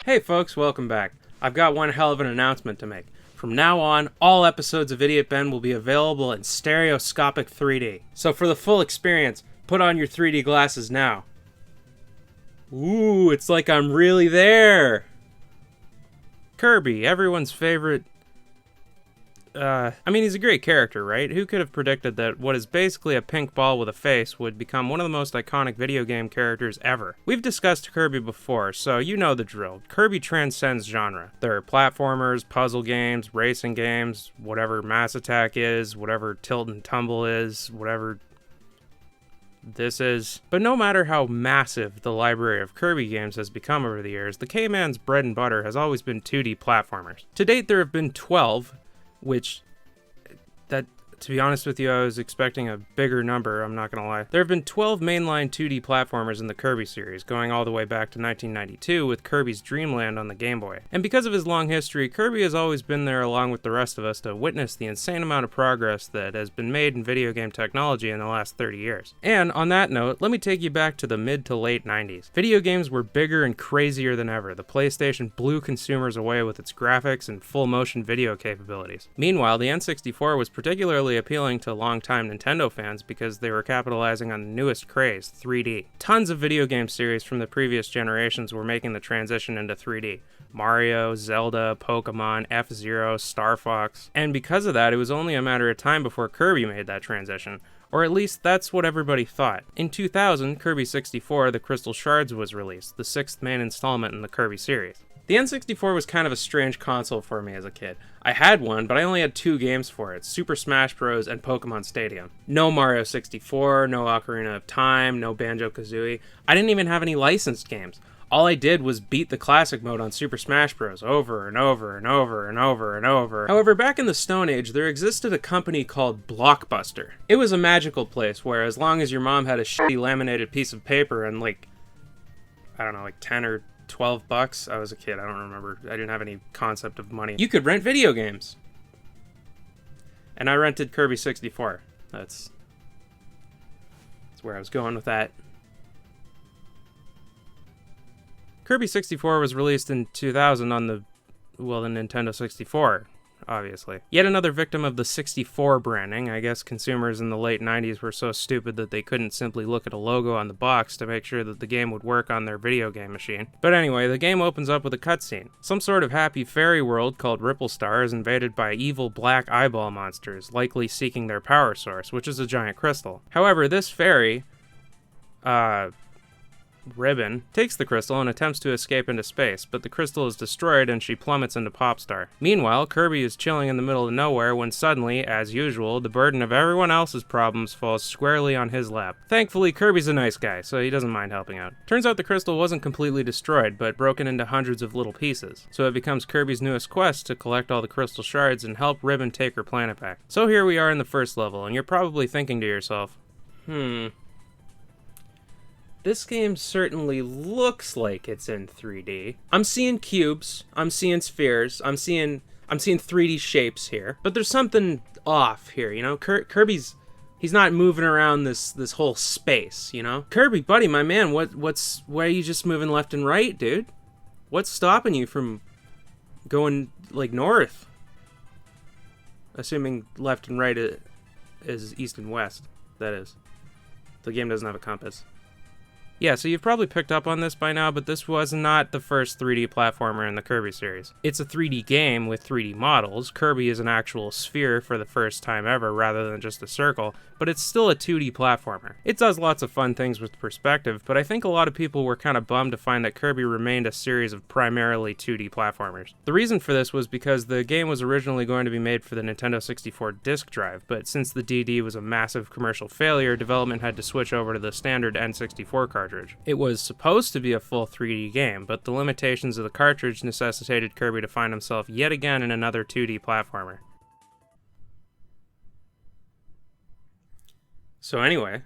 Hey folks, welcome back. I've got one hell of an announcement to make. From now on, all episodes of Idiot Ben will be available in stereoscopic 3D. So for the full experience, put on your 3D glasses now. Ooh, it's like I'm really there! Kirby, everyone's favorite... he's a great character, right? Who could have predicted that what is basically a pink ball with a face would become one of the most iconic video game characters ever? We've discussed Kirby before, so you know the drill. Kirby transcends genre. There are platformers, puzzle games, racing games, whatever Mass Attack is, whatever Tilt and Tumble is, whatever this is. But no matter how massive the library of Kirby games has become over the years, the K-Man's bread and butter has always been 2D platformers. To date, there have been 12, which, to be honest with you, I was expecting a bigger number, I'm not gonna lie. There have been 12 mainline 2D platformers in the Kirby series, going all the way back to 1992 with Kirby's Dream Land on the Game Boy. And because of his long history, Kirby has always been there along with the rest of us to witness the insane amount of progress that has been made in video game technology in the last 30 years. And on that note, let me take you back to the mid to late 90s. Video games were bigger and crazier than ever. The PlayStation blew consumers away with its graphics and full motion video capabilities. Meanwhile, the N64 was particularly appealing to longtime Nintendo fans because they were capitalizing on the newest craze, 3D. Tons of video game series from the previous generations were making the transition into 3D. Mario, Zelda, Pokemon, F-Zero, Star Fox. And because of that, it was only a matter of time before Kirby made that transition. Or at least that's what everybody thought. In 2000, Kirby 64, The Crystal Shards was released, the sixth main installment in the Kirby series. The N64 was kind of a strange console for me as a kid. I had one, but I only had two games for it, Super Smash Bros. And Pokemon Stadium. No Mario 64, no Ocarina of Time, no Banjo-Kazooie. I didn't even have any licensed games. All I did was beat the classic mode on Super Smash Bros. Over and over and over and over and over. However, back in the Stone Age, there existed a company called Blockbuster. It was a magical place where as long as your mom had a shitty laminated piece of paper and like 10 or 12 bucks. I was a kid, I don't remember. I didn't have any concept of money. You could rent video games. And I rented Kirby 64. That's where I was going with that. Kirby 64 was released in 2000 on the Nintendo 64, obviously. Yet another victim of the 64 branding. I guess consumers in the late 90s were so stupid that they couldn't simply look at a logo on the box to make sure that the game would work on their video game machine. But anyway, the game opens up with a cutscene. Some sort of happy fairy world called Ripple Star is invaded by evil black eyeball monsters, likely seeking their power source, which is a giant crystal. However, this fairy, Ribbon, takes the crystal and attempts to escape into space, but the crystal is destroyed and she plummets into Popstar. Meanwhile, Kirby is chilling in the middle of nowhere when suddenly, as usual, the burden of everyone else's problems falls squarely on his lap. Thankfully, Kirby's a nice guy, so he doesn't mind helping out. Turns out the crystal wasn't completely destroyed, but broken into hundreds of little pieces, so it becomes Kirby's newest quest to collect all the crystal shards and help Ribbon take her planet back. So here we are in the first level, and you're probably thinking to yourself, this game certainly looks like it's in 3D. I'm seeing cubes, I'm seeing spheres, I'm seeing 3D shapes here. But there's something off here, you know? Kirby's he's not moving around this whole space, you know? Kirby, buddy, my man, why are you just moving left and right, dude? What's stopping you from going like north? Assuming left and right is east and west, that is. The game doesn't have a compass. Yeah, so you've probably picked up on this by now, but this was not the first 3D platformer in the Kirby series. It's a 3D game with 3D models. Kirby is an actual sphere for the first time ever rather than just a circle, but it's still a 2D platformer. It does lots of fun things with perspective, but I think a lot of people were kind of bummed to find that Kirby remained a series of primarily 2D platformers. The reason for this was because the game was originally going to be made for the Nintendo 64 disk drive, but since the DD was a massive commercial failure, development had to switch over to the standard N64 cartridge. It was supposed to be a full 3D game, but the limitations of the cartridge necessitated Kirby to find himself yet again in another 2D platformer. So anyway,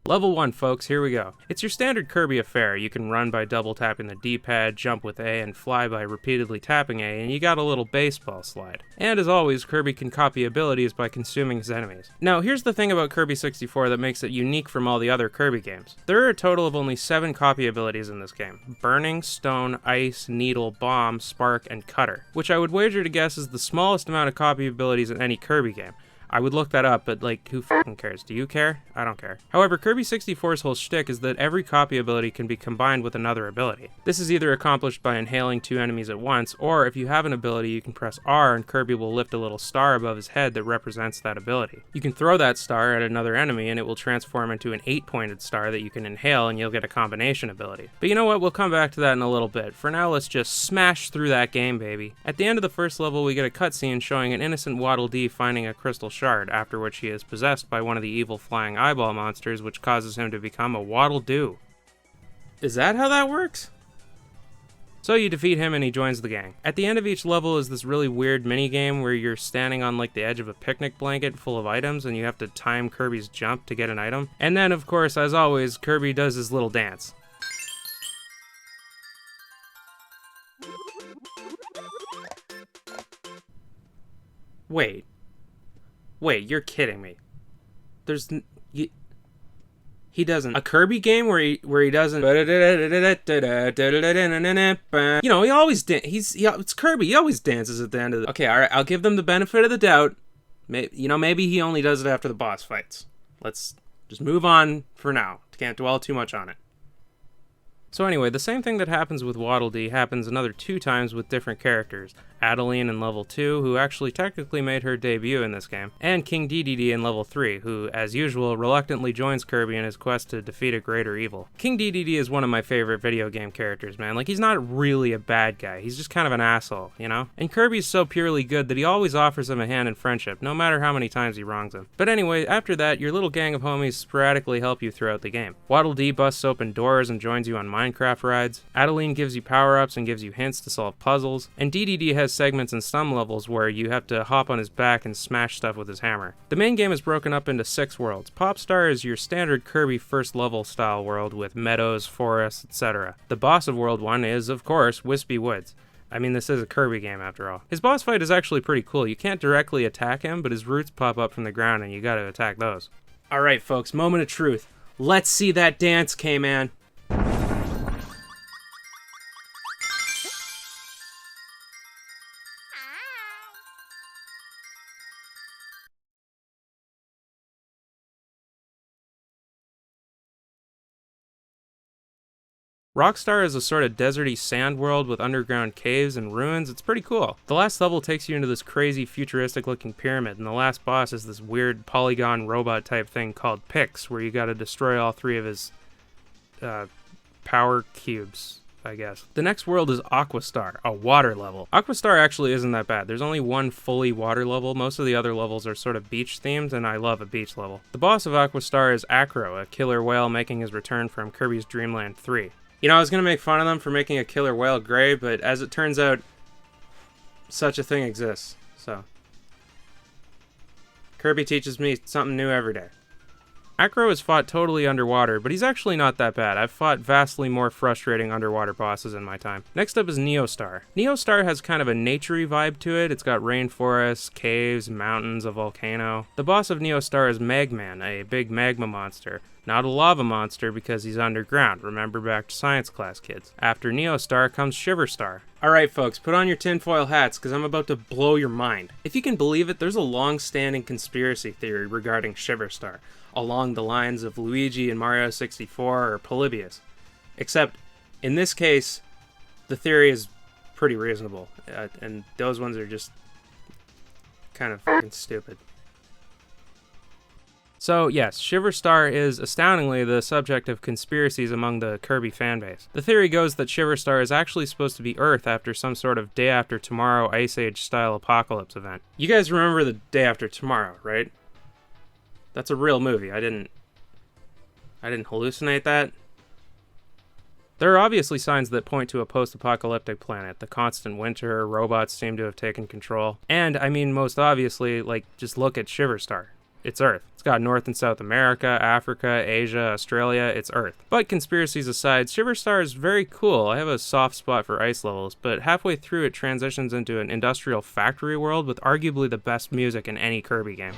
Level 1, folks, here we go. It's your standard Kirby affair. You can run by double tapping the D-pad, jump with A, and fly by repeatedly tapping A, and you got a little baseball slide. And as always, Kirby can copy abilities by consuming his enemies. Now, here's the thing about Kirby 64 that makes it unique from all the other Kirby games. There are a total of only 7 copy abilities in this game: Burning, Stone, Ice, Needle, Bomb, Spark, and Cutter, which I would wager to guess is the smallest amount of copy abilities in any Kirby game. I would look that up, but like, who f***ing cares? Do you care? I don't care. However, Kirby 64's whole shtick is that every copy ability can be combined with another ability. This is either accomplished by inhaling 2 enemies at once, or if you have an ability, you can press R and Kirby will lift a little star above his head that represents that ability. You can throw that star at another enemy and it will transform into an 8-pointed star that you can inhale and you'll get a combination ability. But you know what? We'll come back to that in a little bit. For now, let's just smash through that game, baby. At the end of the first level, we get a cutscene showing an innocent Waddle Dee finding a crystal shard, after which he is possessed by one of the evil flying eyeball monsters, which causes him to become a Waddle Doo. Is that how that works? So you defeat him and he joins the gang. At the end of each level is this really weird mini-game where you're standing on like the edge of a picnic blanket full of items and you have to time Kirby's jump to get an item. And then, of course, as always, Kirby does his little dance. Wait, you're kidding me. He doesn't. A Kirby game where he doesn't. You know, he always it's Kirby. He always dances at the end of the. Okay, all right. I'll give them the benefit of the doubt. Maybe he only does it after the boss fights. Let's just move on for now. Can't dwell too much on it. So anyway, the same thing that happens with Waddle Dee happens another 2 times with different characters. Adeline in level 2, who actually technically made her debut in this game, and King Dedede in level 3, who, as usual, reluctantly joins Kirby in his quest to defeat a greater evil. King Dedede is one of my favorite video game characters, man. Like, he's not really a bad guy, he's just kind of an asshole, you know? And Kirby's so purely good that he always offers him a hand in friendship, no matter how many times he wrongs him. But anyway, after that, your little gang of homies sporadically help you throughout the game. Waddle Dee busts open doors and joins you on Minecraft rides. Adeline gives you power-ups and gives you hints to solve puzzles, and Dedede has segments in some levels where you have to hop on his back and smash stuff with his hammer. The main game is broken up into 6 worlds. Popstar is your standard Kirby first level style world with meadows, forests, etc. The boss of World 1 is, of course, Wispy Woods. I mean, this is a Kirby game after all. His boss fight is actually pretty cool. You can't directly attack him, but his roots pop up from the ground and you gotta attack those. Alright folks, moment of truth. Let's see that dance, K-Man. Rockstar is a sort of deserty sand world with underground caves and ruins. It's pretty cool. The last level takes you into this crazy futuristic looking pyramid, and the last boss is this weird polygon robot type thing called Pix, where you gotta destroy all 3 of his power cubes, I guess. The next world is Aquastar, a water level. Aquastar actually isn't that bad. There's only 1 fully water level. Most of the other levels are sort of beach themed, and I love a beach level. The boss of Aquastar is Acro, a killer whale making his return from Kirby's Dream Land 3. You know, I was going to make fun of them for making a killer whale gray, but as it turns out, such a thing exists, so. Kirby teaches me something new every day. Acro is fought totally underwater, but he's actually not that bad. I've fought vastly more frustrating underwater bosses in my time. Next up is Neostar. Neostar has kind of a naturey vibe to it. It's got rainforests, caves, mountains, a volcano. The boss of Neostar is Magman, a big magma monster. Not a lava monster because he's underground. Remember back to science class, kids. After Neostar comes Shiverstar. Alright folks, put on your tinfoil hats because I'm about to blow your mind. If you can believe it, there's a long-standing conspiracy theory regarding Shiverstar, along the lines of Luigi in Mario 64 or Polybius. Except, in this case, the theory is pretty reasonable, and those ones are just kind of fucking stupid. So yes, Shiverstar is astoundingly the subject of conspiracies among the Kirby fanbase. The theory goes that Shiverstar is actually supposed to be Earth after some sort of Day After Tomorrow Ice Age style apocalypse event. You guys remember the Day After Tomorrow, right? That's a real movie. I didn't hallucinate that. There are obviously signs that point to a post-apocalyptic planet. The constant winter, robots seem to have taken control. And, I mean, most obviously, like, just look at Shiverstar. it's Earth. It's got North and South America, Africa, Asia, Australia, it's Earth. But conspiracies aside, Shiverstar is very cool. I have a soft spot for ice levels, but halfway through it transitions into an industrial factory world with arguably the best music in any Kirby game.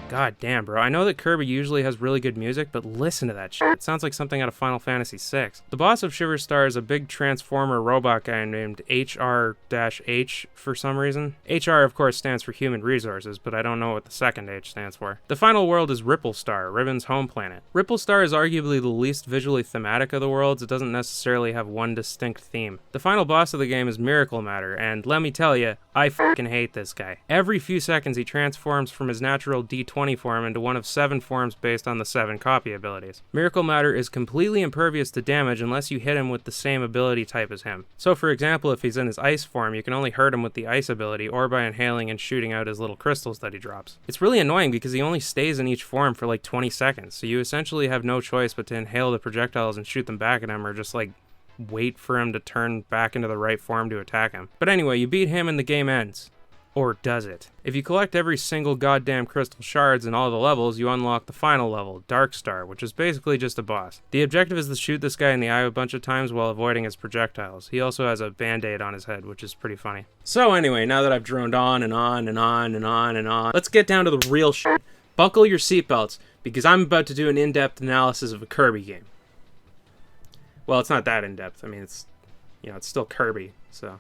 God damn, bro. I know that Kirby usually has really good music, but listen to that shit. It sounds like something out of Final Fantasy VI. The boss of Shiverstar is a big transformer robot guy named HR-H for some reason. HR, of course, stands for Human Resources, but I don't know what the second H stands for. The final world is Ripplestar, Ribbon's home planet. Ripplestar is arguably the least visually thematic of the worlds. It doesn't necessarily have one distinct theme. The final boss of the game is Miracle Matter, and let me tell you, I fucking hate this guy. Every few seconds he transforms from his natural D20 form into one of 7 forms based on the 7 copy abilities. Miracle Matter is completely impervious to damage unless you hit him with the same ability type as him. So for example, if he's in his ice form, you can only hurt him with the ice ability or by inhaling and shooting out his little crystals that he drops. It's really annoying because he only stays in each form for like 20 seconds, so you essentially have no choice but to inhale the projectiles and shoot them back at him, or just like wait for him to turn back into the right form to attack him. But anyway, you beat him and the game ends. Or does it? If you collect every single goddamn crystal shards in all the levels, you unlock the final level, Darkstar, which is basically just a boss. The objective is to shoot this guy in the eye a bunch of times while avoiding his projectiles. He also has a band-aid on his head, which is pretty funny. So anyway, now that I've droned on and on and on and on and on, let's get down to the real shit. Buckle your seatbelts, because I'm about to do an in-depth analysis of a Kirby game. Well, it's not that in-depth. I mean, it's still Kirby, so...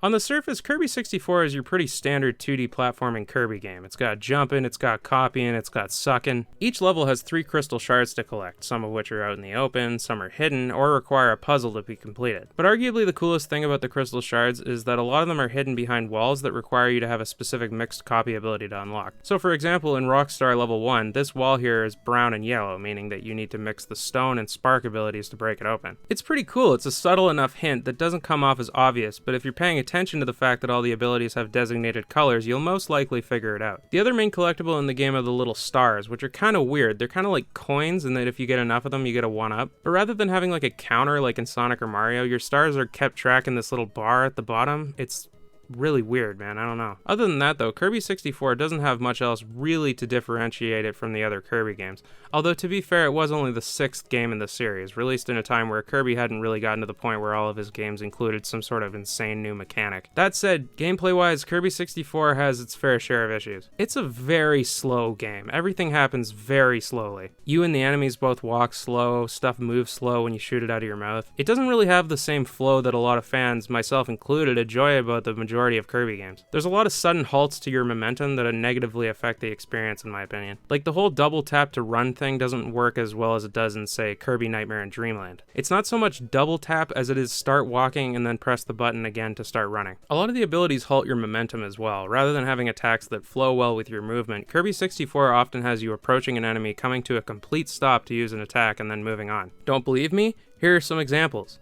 On the surface, Kirby 64 is your pretty standard 2D platforming Kirby game. It's got jumping, it's got copying, it's got sucking. Each level has 3 crystal shards to collect, some of which are out in the open, some are hidden, or require a puzzle to be completed. But arguably the coolest thing about the crystal shards is that a lot of them are hidden behind walls that require you to have a specific mixed copy ability to unlock. So for example, in Rockstar Level 1, this wall here is brown and yellow, meaning that you need to mix the stone and spark abilities to break it open. It's pretty cool. It's a subtle enough hint that doesn't come off as obvious, but if you're paying attention to the fact that all the abilities have designated colors, you'll most likely figure it out. The other main collectible in the game are the little stars, which are kind of weird. They're kind of like coins, and that if you get enough of them, you get a 1-up. But rather than having like a counter like in Sonic or Mario, your stars are kept track in this little bar at the bottom. It's really weird, man. I don't know. Other than that, though, Kirby 64 doesn't have much else really to differentiate it from the other Kirby games. Although, to be fair, it was only the 6th game in the series, released in a time where Kirby hadn't really gotten to the point where all of his games included some sort of insane new mechanic. That said, gameplay-wise, Kirby 64 has its fair share of issues. It's a very slow game. Everything happens very slowly. You and the enemies both walk slow, stuff moves slow when you shoot it out of your mouth. It doesn't really have the same flow that a lot of fans, myself included, enjoy about the majority of Kirby games. There's a lot of sudden halts to your momentum that negatively affect the experience, in my opinion. Like the whole double tap to run thing doesn't work as well as it does in, say, Kirby Nightmare and Dreamland. It's not so much double tap as it is start walking and then press the button again to start running. A lot of the abilities halt your momentum as well. Rather than having attacks that flow well with your movement, Kirby 64 often has you approaching an enemy, coming to a complete stop to use an attack, and then moving on. Don't believe me? Here are some examples.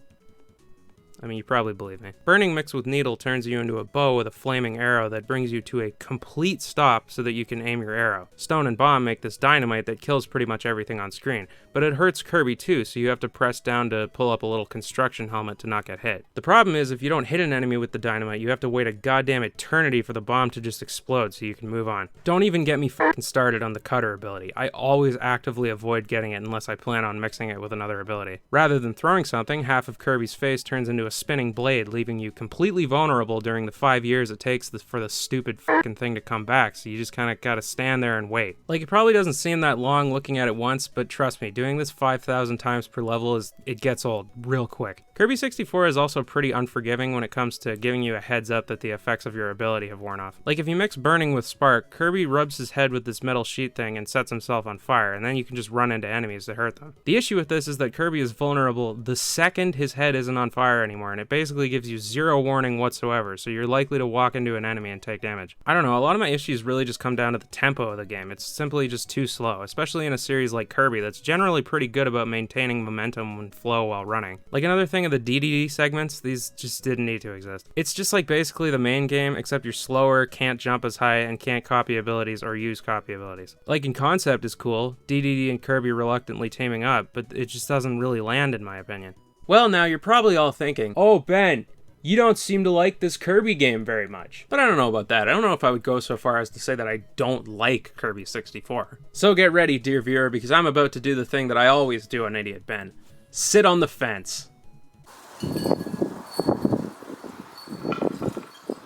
I mean, you probably believe me. Burning mixed with needle turns you into a bow with a flaming arrow that brings you to a complete stop so that you can aim your arrow. Stone and bomb make this dynamite that kills pretty much everything on screen, but it hurts Kirby too, so you have to press down to pull up a little construction helmet to not get hit. The problem is, if you don't hit an enemy with the dynamite, you have to wait a goddamn eternity for the bomb to just explode so you can move on. Don't even get me fucking started on the cutter ability. I always actively avoid getting it unless I plan on mixing it with another ability. Rather than throwing something, half of Kirby's face turns into a spinning blade, leaving you completely vulnerable during the 5 years it takes for the stupid fucking thing to come back, so you just kind of gotta stand there and wait. Like, it probably doesn't seem that long looking at it once, but trust me, doing this 5,000 times per level it gets old real quick. Kirby 64 is also pretty unforgiving when it comes to giving you a heads up that the effects of your ability have worn off. Like, if you mix burning with spark, Kirby rubs his head with this metal sheet thing and sets himself on fire, and then you can just run into enemies to hurt them. The issue with this is that Kirby is vulnerable the second his head isn't on fire anymore, and it basically gives you zero warning whatsoever, so you're likely to walk into an enemy and take damage. I don't know, a lot of my issues really just come down to the tempo of the game. It's simply just too slow, especially in a series like Kirby that's generally pretty good about maintaining momentum and flow while running. Like another thing of the DDD segments, these just didn't need to exist. It's just like basically the main game, except you're slower, can't jump as high, and can't copy abilities or use copy abilities. Like in concept is cool, DDD and Kirby reluctantly teaming up, but it just doesn't really land in my opinion. Well, now you're probably all thinking, oh Ben, you don't seem to like this Kirby game very much. But I don't know about that. I don't know if I would go so far as to say that I don't like Kirby 64. So get ready, dear viewer, because I'm about to do the thing that I always do on Idiot Ben. Sit on the fence.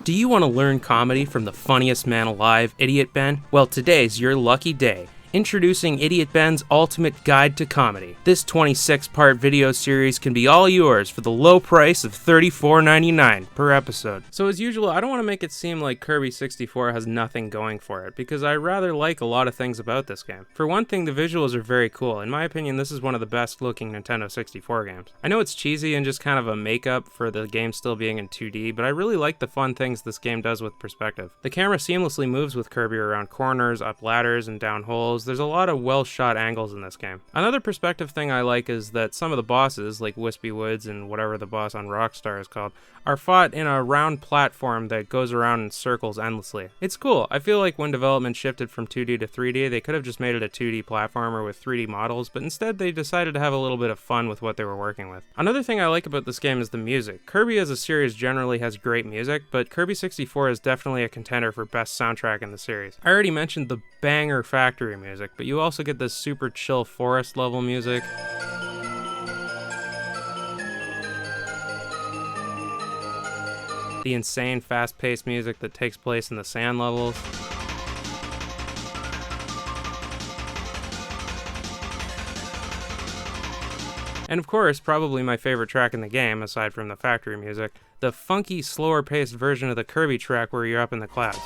Do you want to learn comedy from the funniest man alive, Idiot Ben? Well, today's your lucky day. Introducing Idiot Ben's Ultimate Guide to Comedy. This 26-part video series can be all yours for the low price of $34.99 per episode. So as usual, I don't want to make it seem like Kirby 64 has nothing going for it, because I rather like a lot of things about this game. For one thing, the visuals are very cool. In my opinion, this is one of the best looking Nintendo 64 games. I know it's cheesy and just kind of a makeup for the game still being in 2D, but I really like the fun things this game does with perspective. The camera seamlessly moves with Kirby around corners, up ladders, and down holes. There's a lot of well-shot angles in this game. Another perspective thing I like is that some of the bosses, like Wispy Woods and whatever the boss on Rockstar is called, are fought in a round platform that goes around in circles endlessly. It's cool. I feel like when development shifted from 2D to 3D, they could have just made it a 2D platformer with 3D models, but instead they decided to have a little bit of fun with what they were working with. Another thing I like about this game is the music. Kirby as a series generally has great music, but Kirby 64 is definitely a contender for best soundtrack in the series. I already mentioned the banger factory music, but you also get this super chill forest level music. The insane fast-paced music that takes place in the sand levels. And of course, probably my favorite track in the game, aside from the factory music, the funky, slower-paced version of the Kirby track where you're up in the clouds.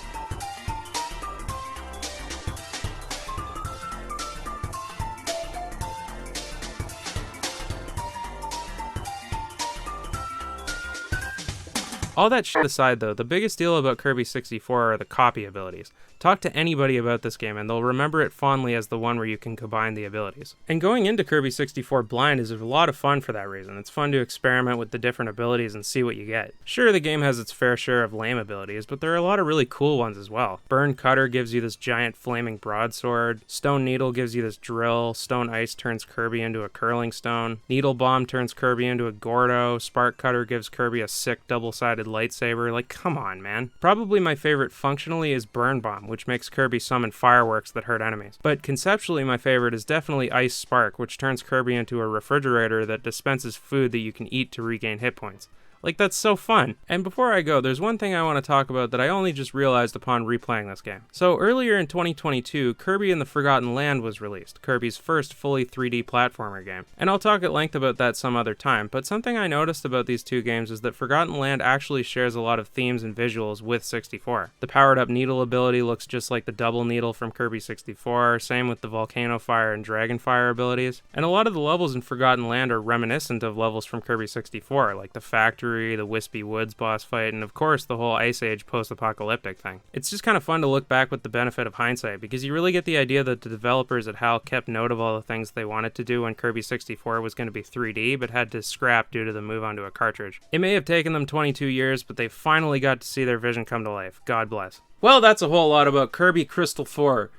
All that shit aside though, the biggest deal about Kirby 64 are the copy abilities. Talk to anybody about this game and they'll remember it fondly as the one where you can combine the abilities. And going into Kirby 64 blind is a lot of fun for that reason. It's fun to experiment with the different abilities and see what you get. Sure, the game has its fair share of lame abilities, but there are a lot of really cool ones as well. Burn Cutter gives you this giant flaming broadsword, Stone Needle gives you this drill, Stone Ice turns Kirby into a curling stone, Needle Bomb turns Kirby into a Gordo, Spark Cutter gives Kirby a sick double-sided lightsaber. Like, come on, man. Probably my favorite functionally is Burn Bomb, which makes Kirby summon fireworks that hurt enemies. But conceptually my favorite is definitely Ice Spark, which turns Kirby into a refrigerator that dispenses food that you can eat to regain hit points. Like, that's so fun. And before I go, there's one thing I want to talk about that I only just realized upon replaying this game. So earlier in 2022, Kirby and the Forgotten Land was released, Kirby's first fully 3D platformer game. And I'll talk at length about that some other time, but something I noticed about these two games is that Forgotten Land actually shares a lot of themes and visuals with 64. The powered up needle ability looks just like the double needle from Kirby 64, same with the Volcano Fire and Dragon Fire abilities. And a lot of the levels in Forgotten Land are reminiscent of levels from Kirby 64, like the factory, the Wispy Woods boss fight, and of course the whole Ice Age post-apocalyptic thing. It's just kind of fun to look back with the benefit of hindsight, because you really get the idea that the developers at HAL kept note of all the things they wanted to do when Kirby 64 was going to be 3D, but had to scrap due to the move onto a cartridge. It may have taken them 22 years, but they finally got to see their vision come to life. God bless. Well, that's a whole lot about Kirby Crystal 4.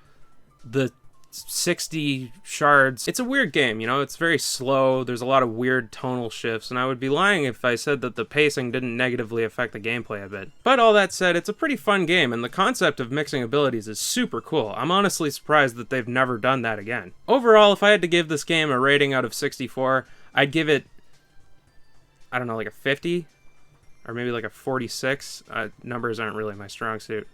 The 60 shards. It's a weird game, you know, it's very slow, there's a lot of weird tonal shifts, and I would be lying if I said that the pacing didn't negatively affect the gameplay a bit. But all that said, it's a pretty fun game, and the concept of mixing abilities is super cool. I'm honestly surprised that they've never done that again. Overall, if I had to give this game a rating out of 64, I'd give it, I don't know, like a 50? Or maybe like a 46? Numbers aren't really my strong suit.